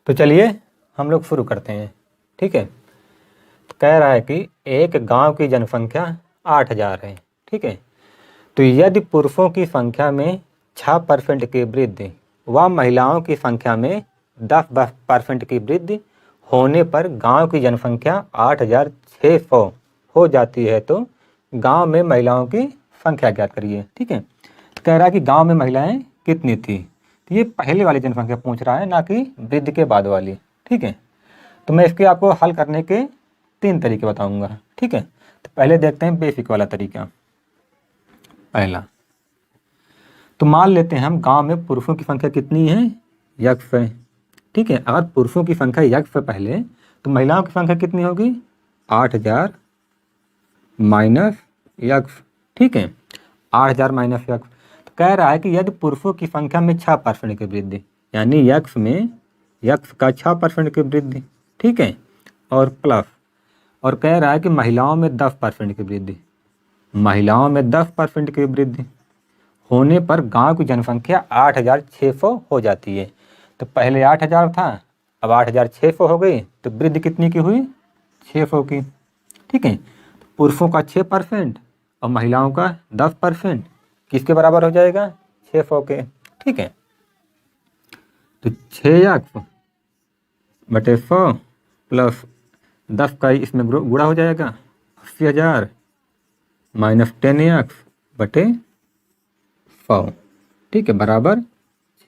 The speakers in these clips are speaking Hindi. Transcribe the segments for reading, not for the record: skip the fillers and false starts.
तो चलिए हम लोग शुरू करते हैं। ठीक है, तो कह रहा है कि एक गांव की जनसंख्या 8,000 है। ठीक है, तो यदि पुरुषों की संख्या में 6% की वृद्धि व महिलाओं की संख्या में 10% की वृद्धि होने पर गांव की जनसंख्या 8,600 हो जाती है, तो गांव में महिलाओं की संख्या ज्ञात करिए। ठीक है, तो कह रहा है कि गांव में महिलाएं कितनी थी। तो ये पहले वाली जनसंख्या पूछ रहा है, ना कि वृद्धि के बाद वाली। ठीक है, तो मैं इसके आपको हल करने के 3 तरीके बताऊंगा। ठीक है, तो पहले देखते हैं बेसिक वाला तरीका। पहला, तो मान लेते हैं हम गांव में पुरुषों की संख्या कितनी है, यक्ष है। ठीक है, अगर पुरुषों की संख्या यक्ष है पहले, तो महिलाओं की संख्या कितनी होगी, 8,000 माइनस यक्ष। ठीक है, 8,000 माइनस यक्ष। तो कह रहा है कि यदि पुरुषों की संख्या में 6% की वृद्धि, यानी यक्ष में यक्ष का 6% की वृद्धि। ठीक है, और प्लस, और कह रहा है कि महिलाओं में 10% की वृद्धि, महिलाओं में 10% की वृद्धि होने पर गांव की जनसंख्या 8,600 हो जाती है। तो पहले 8,000 था, अब 8,600 हो गई, तो वृद्धि कितनी की हुई, 600 की। ठीक है, तो पुरुषों का 6% और महिलाओं का 10% किसके बराबर हो जाएगा, 600 के। ठीक है, तो 6 बटे 100 प्लस 10 का इसमें गुणा हो जाएगा, 80,000 माइनस 10 बटे 100। ठीक है, बराबर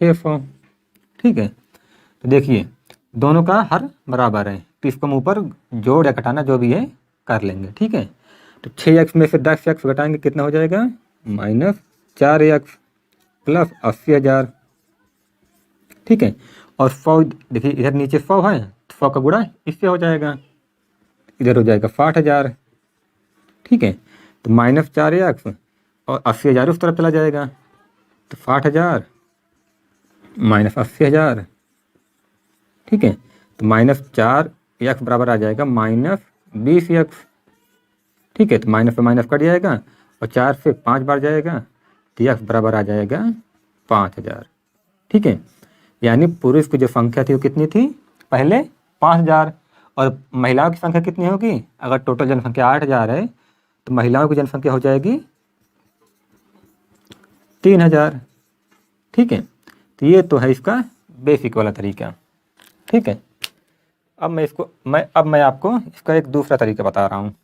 600। ठीक है, तो देखिए दोनों का हर बराबर है, तो इसको हम ऊपर जोड़ या घटाना जो भी है कर लेंगे। ठीक है, तो 6x में से 10x घटाएंगे कितना हो जाएगा, माइनस 4x प्लस 80,000। ठीक है, और 100 देखिए इधर नीचे 100 है, तो 100 का गुणा इससे हो जाएगा, इधर हो जाएगा 60,000। ठीक है, तो माइनस 4x और 80,000 उस तरफ चला जाएगा, तो 60,000 माइनस 80,000। ठीक है, तो माइनस 4x बराबर आ जाएगा माइनस 20x। ठीक है, तो माइनस से माइनस कट जाएगा और 4 से 5 बार जाएगा, तो x बराबर आ जाएगा 5,000। ठीक है, यानी पुरुष की जो संख्या थी वो कितनी थी, पहले 5,000, और महिलाओं की संख्या कितनी होगी, अगर टोटल जनसंख्या 8,000 है तो महिलाओं की जनसंख्या हो जाएगी 3,000। ठीक है, तो ये तो है इसका बेसिक वाला तरीका। ठीक है, अब मैं आपको इसका एक दूसरा तरीका बता रहा हूँ।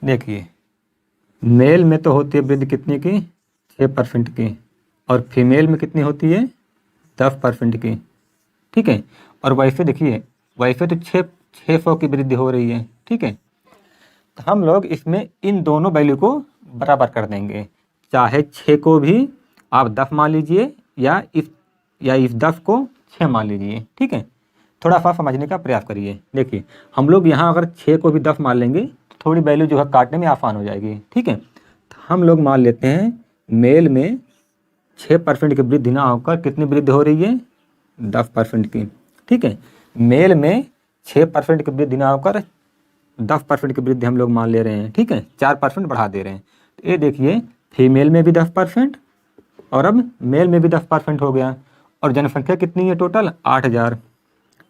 देखिए, मेल में तो होती है वृद्धि कितनी की, 6% की, और फीमेल में कितनी होती है, 10% की। ठीक है, और वैसे देखिए वैसे तो 600 की वृद्धि हो रही है। ठीक है, तो हम लोग इसमें इन दोनों वैल्यू को बराबर कर देंगे, चाहे 6 को भी आप 10 मान लीजिए या इस 10 को 6 मान लीजिए। ठीक है, थोड़ा सा समझने का प्रयास करिए। देखिए हम लोग यहाँ अगर 6 को भी 10 मान लेंगे तो थोड़ी वैल्यू जो है काटने में आसान हो जाएगी। ठीक है, तो हम लोग मान लेते हैं मेल में 6% की वृद्धि ना होकर कितनी वृद्धि हो रही है, 10% की। ठीक है, मेल में 6% की वृद्धि ना होकर 10% की वृद्धि हम लोग मान ले रहे हैं। ठीक है, 4% बढ़ा दे रहे हैं। तो ये देखिए फीमेल में भी 10% और अब मेल में भी 10% हो गया, और जनसंख्या कितनी है टोटल, 8,000।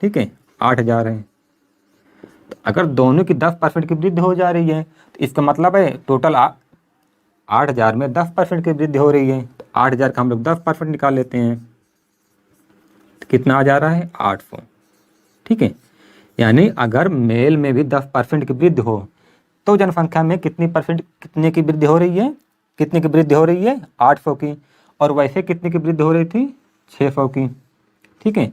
ठीक है, 8,000 है, तो अगर दोनों की 10% की वृद्धि हो जा रही है तो इसका मतलब है टोटल 8,000 में 10% की वृद्धि हो रही है, तो 8,000 का हम लोग 10% निकाल लेते हैं, तो कितना आ जा रहा है, 800। ठीक है, यानी अगर मेल में भी 10% की वृद्धि हो तो जनसंख्या में कितने की वृद्धि हो रही है, कितने की वृद्धि हो रही है, 800 की, और वैसे कितने की वृद्धि हो रही थी, 600 की। ठीक है,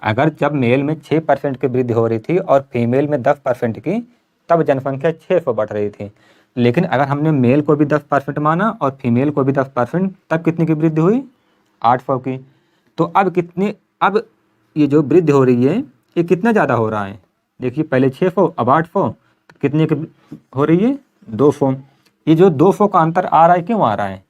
अगर जब मेल में 6% की वृद्धि हो रही थी और फीमेल में 10% की, तब जनसंख्या 600 बढ़ रही थी। लेकिन अगर हमने मेल को भी 10% माना और फीमेल को भी 10%, तब कितनी की वृद्धि हुई, 800 की। तो अब ये जो वृद्धि हो रही है ये कितना ज़्यादा हो रहा है, देखिए पहले 600 अब 800, तो कितने की हो रही है, 200। ये जो 200 का अंतर आ रहा है क्यों आ रहा है,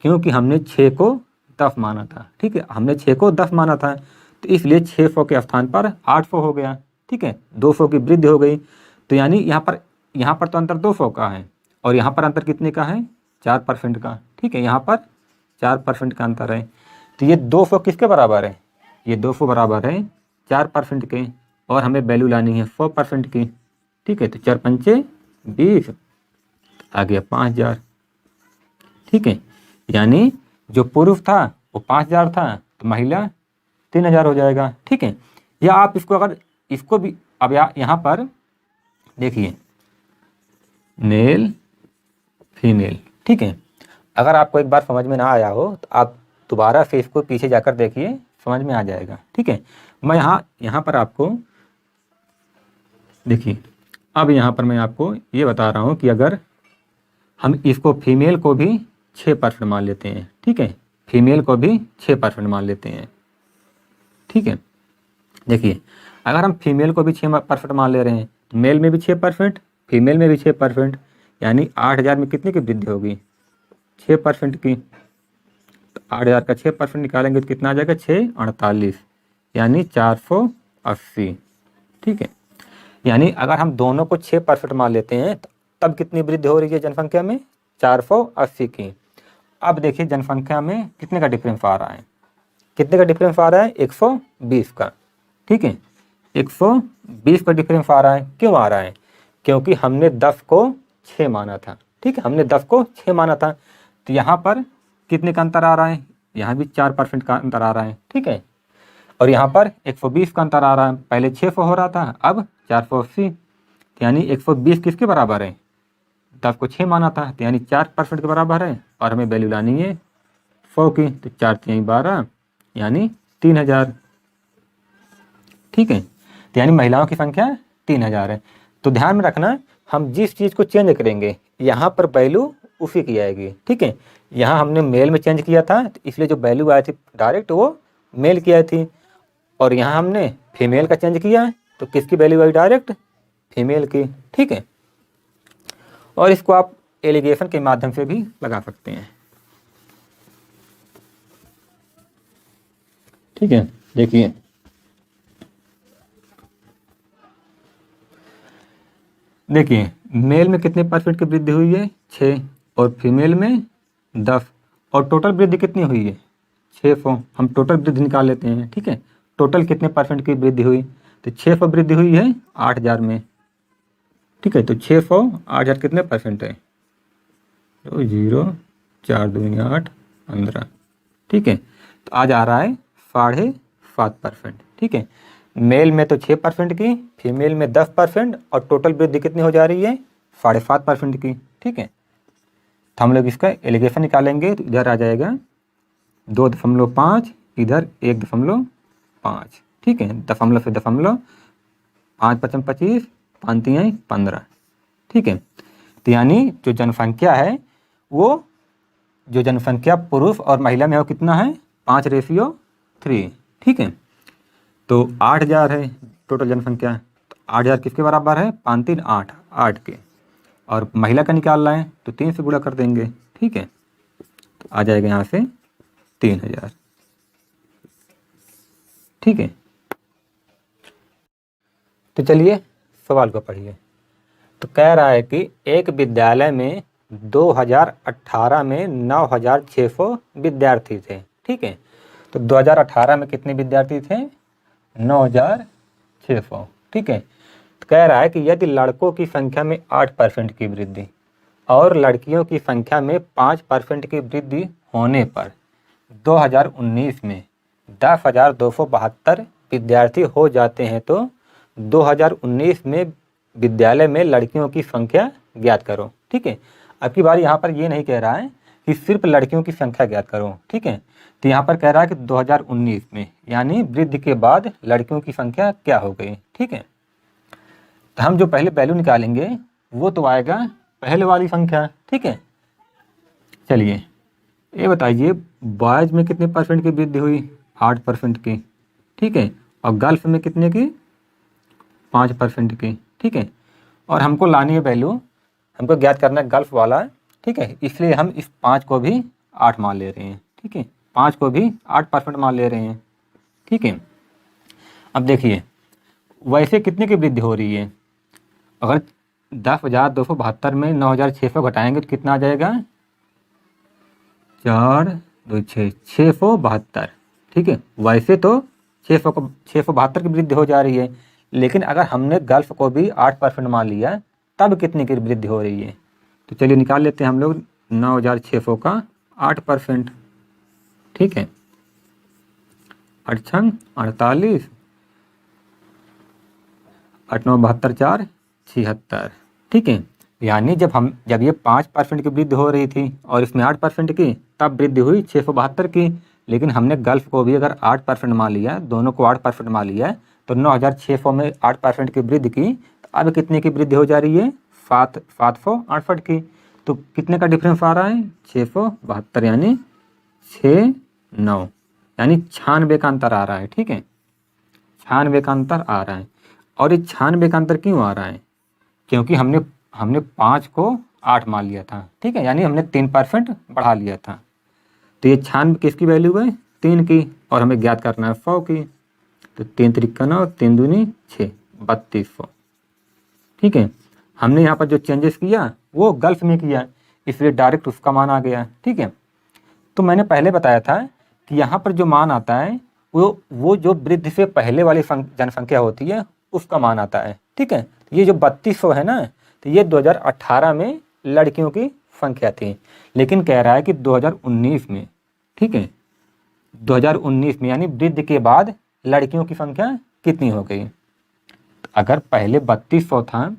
क्योंकि हमने 6 को 10 माना था। ठीक है, हमने 6 को 10 माना था, तो इसलिए 600 के स्थान पर 800 हो गया। ठीक है, 200 की वृद्धि हो गई, तो यानी यहाँ पर तो अंतर 200 का है, और यहाँ पर अंतर कितने का है, 4% का, ठीक है, यहाँ पर 4% का अंतर है। तो ये 200 किसके बराबर है, ये 200 बराबर है 4% के, और हमें वैल्यू लानी है 100% की, ठीक है। तो 4 पंचे 20, आ गया 5000, ठीक है। यानी जो पुरुष था वो 5000 था, तो महिला 3000 हो जाएगा, ठीक है। या आप इसको अगर इसको भी अब यहाँ पर देखिए मेल फीमेल, ठीक है। अगर आपको एक बार समझ में ना आया हो तो आप दोबारा से इसको पीछे जाकर देखिए, समझ में आ जाएगा, ठीक है। मैं यहाँ पर आपको देखिए, अब यहाँ पर मैं आपको ये बता रहा हूँ कि अगर हम इसको फीमेल को भी 6% मान लेते हैं, ठीक है, फीमेल को भी 6% मान लेते हैं, ठीक है। देखिए अगर हम फीमेल को भी 6% मान ले रहे हैं तो मेल में भी 6%, फीमेल में भी 6%, यानी 8000 में कितने की वृद्धि होगी, 6% की। तो 8000 का 6% निकालेंगे तो कितना आ जाएगा, 648, यानी 480, ठीक है। यानी अगर हम दोनों को 6% मान लेते हैं तो तब कितनी वृद्धि हो रही है जनसंख्या में, 480 की। अब देखिए जनसंख्या में कितने का डिफरेंस आ रहा है, कितने का डिफरेंस आ रहा है, 120 का, ठीक है, 120 का डिफरेंस आ रहा है। क्यों आ रहा है, क्योंकि हमने 10 को 6 माना था, ठीक है, हमने 10 को 6 माना था। तो यहाँ पर कितने का अंतर आ रहा है, यहाँ भी 4% का अंतर आ रहा है, ठीक है। और यहाँ पर 120 का अंतर आ रहा है, पहले 600 हो रहा था, अब 480, यानी 120 किसके बराबर है, 10 को 6 माना था, तो यानी 4% के बराबर है, और हमें वैल्यू लानी है 100 की। तो 4 3 12, यानी 3000, ठीक है। तो यानी महिलाओं की संख्या 3000 है। तो ध्यान में रखना, हम जिस चीज़ को चेंज करेंगे यहाँ पर वैल्यू उसी की आएगी, ठीक है। यहाँ हमने मेल में चेंज किया था, तो इसलिए जो वैल्यू आई थी डायरेक्ट वो मेल की आई थी, और यहाँ हमने फीमेल का चेंज किया तो किसकी वैल्यू आई, डायरेक्ट फीमेल की, ठीक है। और इसको आप एलिगेशन के माध्यम से भी लगा सकते हैं, ठीक है। देखिए देखिए मेल में कितने % की वृद्धि हुई है, 6, और फीमेल में 10, और टोटल वृद्धि कितनी हुई है, 600। हम टोटल वृद्धि निकाल लेते हैं, ठीक है। टोटल कितने % की वृद्धि हुई, तो 600 वृद्धि हुई है 8000 में, ठीक है। तो 600 8000 कितने % है, तो 0 4 2 8 15, ठीक है। तो आज आ रहा है 7.5%, ठीक है। मेल में तो 6% की, फीमेल में 10%, और टोटल वृद्धि कितनी हो जा रही है, 7.5% की, ठीक है। तो हम लोग इसका एलिगेशन निकालेंगे, तो इधर आ जाएगा 2.5, इधर 1.5, ठीक है, दशमलव से दशमलव, 5 5 25, 5 3 15, ठीक है। तो यानी जो जनसंख्या है वो, जो जनसंख्या पुरुष और महिला में वो कितना है, 5:3, ठीक है। तो 8000 है टोटल जनसंख्या, तो 8000 किसके बराबर है, 5 3 8, 8 के, और महिला का निकालना है तो 3 से गुणा कर देंगे, ठीक है। तो आ जाएगा यहाँ से 3000, ठीक है। तो चलिए सवाल को पढ़िए। तो कह रहा है कि एक विद्यालय में 2018 में 9600 विद्यार्थी थे, ठीक है। तो 2018 में कितने विद्यार्थी थे, 9600, ठीक है। तो कह रहा है कि यदि लड़कों की संख्या में 8% की वृद्धि और लड़कियों की संख्या में 5% की वृद्धि होने पर 2019 में 10,272 विद्यार्थी हो जाते हैं, तो 2019 में विद्यालय में लड़कियों की संख्या ज्ञात करो, ठीक है। अब की बार यहाँ पर ये नहीं कह रहा है कि सिर्फ लड़कियों की संख्या ज्ञात करो, ठीक है। तो यहाँ पर कह रहा है कि 2019 में, यानी वृद्धि के बाद लड़कियों की संख्या क्या हो गई, ठीक है। तो हम जो पहले वैल्यू निकालेंगे वो तो आएगा पहले वाली संख्या, ठीक है। चलिए ये बताइए बॉयज में कितने % की वृद्धि हुई, 8% की, ठीक है। और गर्ल्स में कितने की, 5% की, ठीक है। और हमको लानी है वैल्यू, हमको ज्ञात करना है गर्ल्स वाला, ठीक है। इसलिए हम इस 5 को भी 8 मान ले रहे हैं, ठीक है, 5 को भी 8% मान ले रहे हैं, ठीक है। अब देखिए वैसे कितने की वृद्धि हो रही है, अगर 10,272 में 9,600 घटाएंगे तो कितना आ जाएगा? 4 2 6 672। ठीक है, वैसे तो 672 की वृद्धि हो जा रही है, लेकिन अगर हमने गल्फ को भी 8% मान लिया तब कितने की वृद्धि हो रही है? तो चलिए निकाल लेते हैं हम लोग 9,600 का 8%। ठीक है, 8 छंग 48, 8 9 72 4 76। ठीक है, यानी जब ये 5% की वृद्धि हो रही थी और इसमें 8% की, तब वृद्धि हुई 672 की। लेकिन हमने गल्फ को भी अगर 8% मान लिया, दोनों को 8% मान लिया, तो 9,600 में 8% की वृद्धि की, तो अब कितने की वृद्धि हो जा रही है? 768 की। तो कितने का डिफरेंस आ रहा है? 672, यानी 69, यानी 96 का अंतर आ रहा है। ठीक है, 96 का अंतर आ रहा है। और ये 96 का अंतर क्यों आ रहा है? क्योंकि हमने 5 को 8 मान लिया था। ठीक है, यानी हमने 3% बढ़ा लिया था। तो ये 96 किसकी वैल्यू है? 3 की, और हमें ज्ञात करना है 100 की। तो 3 त्रिका 9, 3 दूनी 6, 3200। ठीक है, हमने यहाँ पर जो चेंजेस किया वो गल्फ में किया, इसलिए डायरेक्ट उसका मान आ गया। ठीक है, तो मैंने पहले बताया था कि यहाँ पर जो मान आता है वो जो वृद्धि से पहले वाली जनसंख्या होती है उसका मान आता है। ठीक है, ये जो 3200 है ना, तो ये 2018 में लड़कियों की संख्या थी, लेकिन कह रहा है कि 2019 में, ठीक है, 2019 में यानी वृद्धि के बाद लड़कियों की संख्या कितनी हो गई? अगर पहले 3200 था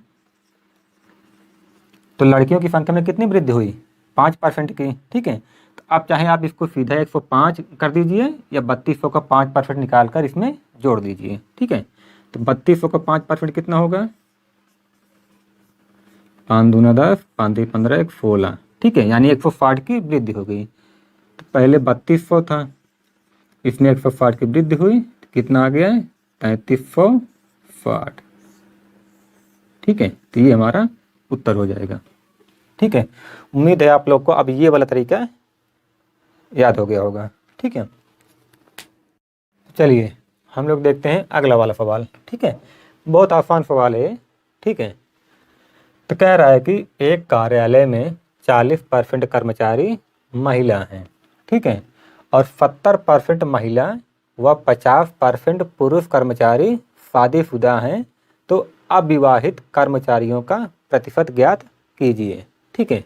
तो लड़कियों की संख्या में कितनी वृद्धि हुई? 5% की। ठीक है, तो आप चाहे आप इसको सीधा 105 कर दीजिए या 3200 का 5% निकाल कर इसमें जोड़ दीजिए। ठीक है, तो 3200 का 5% कितना होगा? 5 दूना 10, 5 3 15, 1 16। ठीक है, यानी 160 की वृद्धि हो गई। तो पहले 3200 था, इसमें 160 की वृद्धि हुई, तो कितना आ गया है? 3360। ठीक है, तो ये हमारा उत्तर हो जाएगा। ठीक है, उम्मीद है आप लोग को अब ये वाला तरीका याद हो गया होगा। ठीक है, चलिए हम लोग देखते हैं अगला वाला सवाल। ठीक है, बहुत आसान सवाल है। ठीक है, तो कह रहा है कि एक कार्यालय में 40% कर्मचारी महिला हैं। ठीक है, और 70% महिला व 50% पुरुष कर्मचारी शादीशुदा हैं। तो अविवाहित कर्मचारियों का प्रतिशत ज्ञात कीजिए। ठीक है,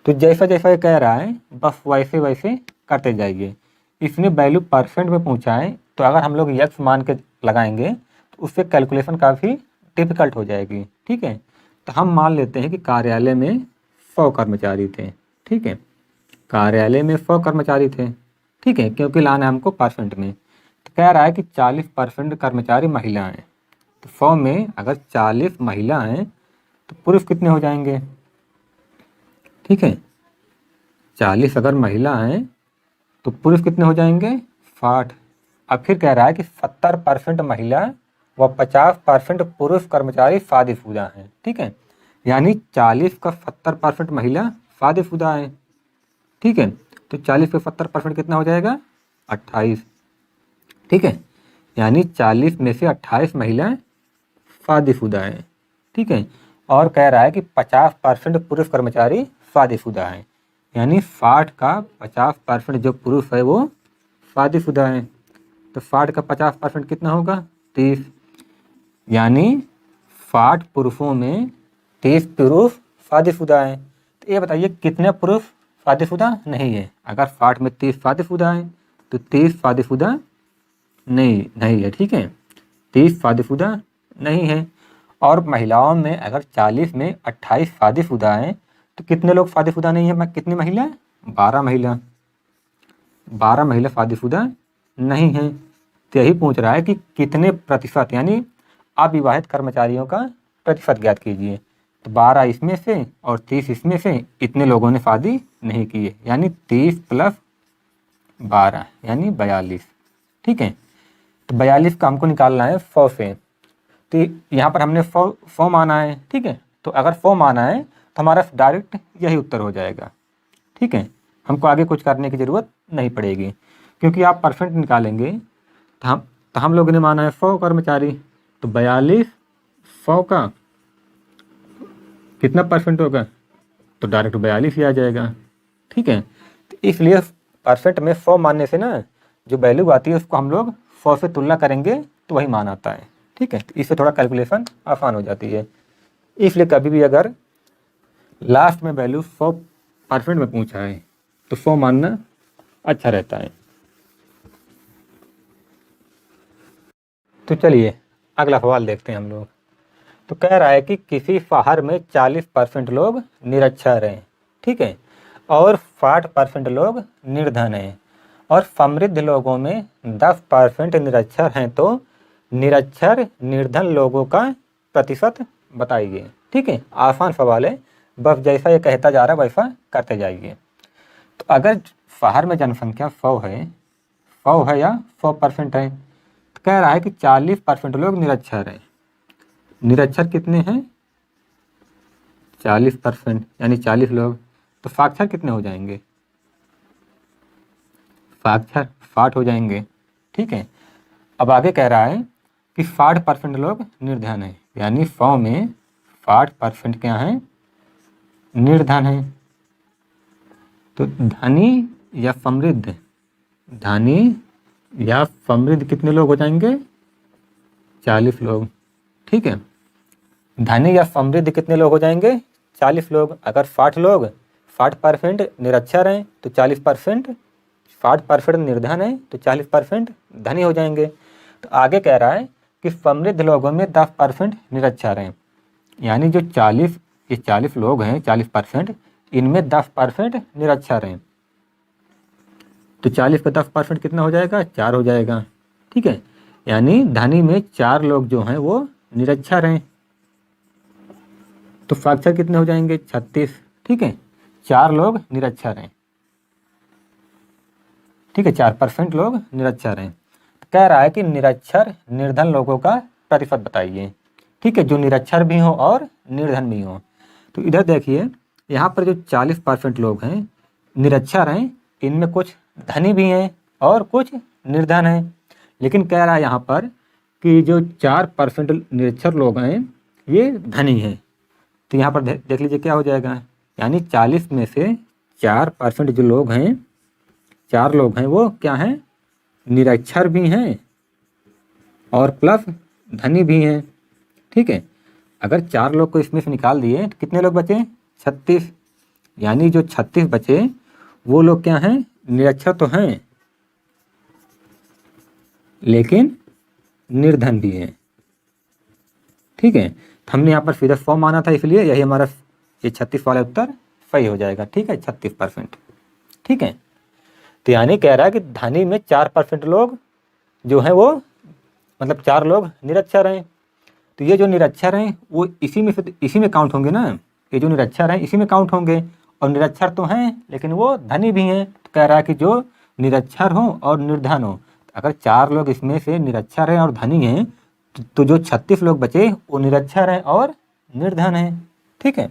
तो जैसा जैसा ये कह रहा है बस वैसे वैसे करते जाइए। इसने वैल्यू परसेंट में पूछा है, तो अगर हम लोग यक्स मान के लगाएंगे तो उससे कैलकुलेशन काफ़ी डिफिकल्ट हो जाएगी। ठीक है, तो हम मान लेते हैं कि कार्यालय में 100 कर्मचारी थे। ठीक है, कार्यालय में 100 कर्मचारी थे। ठीक है, क्योंकि लाना है हमको परसेंट में, तो कह रहा है कि 40% कर्मचारी महिला हैं। तो 100 में अगर 40 महिला हैं तो पुरुष कितने हो जाएंगे? ठीक है, 40 अगर महिला हैं तो पुरुष कितने हो जाएंगे? 60। अब फिर कह रहा है कि 70% महिला व 50% पुरुष कर्मचारी शादीशुदा हैं। ठीक है, यानी 40 का 70% महिला शादीशुदा है। ठीक है, तो 40 का 70% कितना हो जाएगा? 28। ठीक है, यानी 40 में से 28 महिलाएं शादीशुदा हैं। ठीक है, और कह रहा है कि 50% पुरुष कर्मचारी शादीशुदा हैं, यानी 60 का 50% जो पुरुष है वो शादीशुदा है। तो 60 का 50% कितना होगा? 30। यानी 60 पुरुषों में 30 पुरुष शादीशुदा हैं। तो ये बताइए कितने पुरुष शादीशुदा नहीं है? अगर 60 में 30 शादीशुदा हैं तो 30 शादीशुदा नहीं है। ठीक है, 30 शादीशुदा नहीं है। और महिलाओं में अगर 40 में 28 शादीशुदा हैं तो कितने लोग शादीशुदा नहीं है? कितनी महिला? 12 महिला। 12 महिला शादीशुदा नहीं हैं। तो यही पूछ रहा है कि कितने प्रतिशत, यानी अविवाहित कर्मचारियों का प्रतिशत ज्ञात कीजिए। तो 12 इसमें से और 30 इसमें से, इतने लोगों ने शादी नहीं की है, यानी 30 + 12 यानी 42। ठीक है, तो 42 का हमको निकालना है 100 से। तो यहाँ पर हमने 100 माना है। ठीक है, तो अगर 100 माना है तो हमारा डायरेक्ट यही उत्तर हो जाएगा। ठीक है, हमको आगे कुछ करने की ज़रूरत नहीं पड़ेगी, क्योंकि आप परसेंट निकालेंगे तो हम लोगों ने माना है 100 कर्मचारी, तो 42 100 का कितना परसेंट होगा, तो डायरेक्ट 42 ही आ जाएगा। ठीक है, तो इसलिए परसेंट में 100 मानने से ना जो वैल्यू आती है उसको हम लोग 100 से तुलना करेंगे तो वही मान आता है। ठीक है, तो इससे थोड़ा कैलकुलेशन आसान हो जाती है। इसलिए कभी भी अगर लास्ट में वैल्यू 100% में पूछा है तो 100 मानना अच्छा रहता है। तो चलिए अगला सवाल देखते हैं हम लोग। तो कह रहा है कि किसी शहर में 40% लोग निरक्षर हैं, ठीक है, और 60% लोग निर्धन हैं, और समृद्ध लोगों में 10% निरक्षर हैं, तो निरक्षर निर्धन लोगों का प्रतिशत बताइए। ठीक है, आसान सवाल है, बस जैसा ये कहता जा रहा है वैसा करते जाइए। तो अगर शहर में जनसंख्या 100 है या 100% है, तो कह रहा है कि 40% लोग निरक्षर हैं। निरक्षर कितने हैं, 40%, यानी 40 लोग। तो साक्षर कितने हो जाएंगे, साक्षर 60 हो जाएंगे। ठीक है, अब आगे कह रहा है कि 60% लोग निर्धन हैं, यानी 100 में 60% क्या हैं, निर्धन हैं। तो धनी या समृद्ध, धनी या समृद्ध कितने लोग हो जाएंगे, 40 लोग। ठीक है, धनी या समृद्ध कितने लोग हो जाएंगे, 40 लोग। अगर 60% निरक्षर हैं तो 40%, 60% निर्धन है तो 40% धनी हो जाएंगे। तो आगे कह रहा है कि समृद्ध लोगों में 10% निरक्षर हैं, यानी जो 40 लोग हैं, 40%, इनमें 10% निरक्षर हैं। तो 40 पे 10% कितना हो जाएगा, 4 हो जाएगा। ठीक है, यानी धनी में 4 लोग जो हैं वो निरक्षर हैं। तो साक्षर कितने हो जाएंगे, 36। ठीक है, 4 लोग निरक्षर हैं। ठीक है, 4% लोग निरक्षर हैं। कह रहा है कि निरक्षर निर्धन लोगों का प्रतिशत बताइए। ठीक है, जो निरक्षर भी हो और निर्धन भी हो। तो इधर देखिए, यहाँ पर जो 40% लोग हैं निरक्षर हैं, इनमें कुछ धनी भी हैं और कुछ निर्धन हैं। लेकिन कह रहा है यहाँ पर कि जो 4% निरक्षर लोग हैं ये धनी हैं। तो यहाँ पर देख लीजिए क्या हो जाएगा, यानी 40 में से 4% जो लोग हैं, 4 लोग हैं वो क्या हैं, निरक्षर भी हैं और प्लस धनी भी हैं। ठीक है, अगर 4 लोग को इसमें से निकाल दिए तो कितने लोग बचे, 36। यानी जो 36 बचे वो लोग क्या हैं, निरक्षर तो हैं लेकिन निर्धन भी हैं। ठीक है, हमने यहाँ पर सीधा 100 माना था, इसलिए यही हमारा ये 36 वाला उत्तर सही हो जाएगा। ठीक है, 36%। ठीक है, तो यानी कह रहा है कि धनी में 4% लोग जो हैं वो, मतलब 4 लोग निरक्षर हैं। तो ये जो निरक्षर हैं वो इसी में काउंट होंगे ना, ये जो निरक्षर हैं इसी में काउंट होंगे, और निरक्षर तो हैं लेकिन वो धनी भी हैं। तो कह रहा है कि जो निरक्षर हो और निर्धन हो, अगर 4 लोग इसमें से निरक्षर हैं और धनी हैं तो जो 36 लोग बचे वो निरक्षर हैं और निर्धन हैं। ठीक है,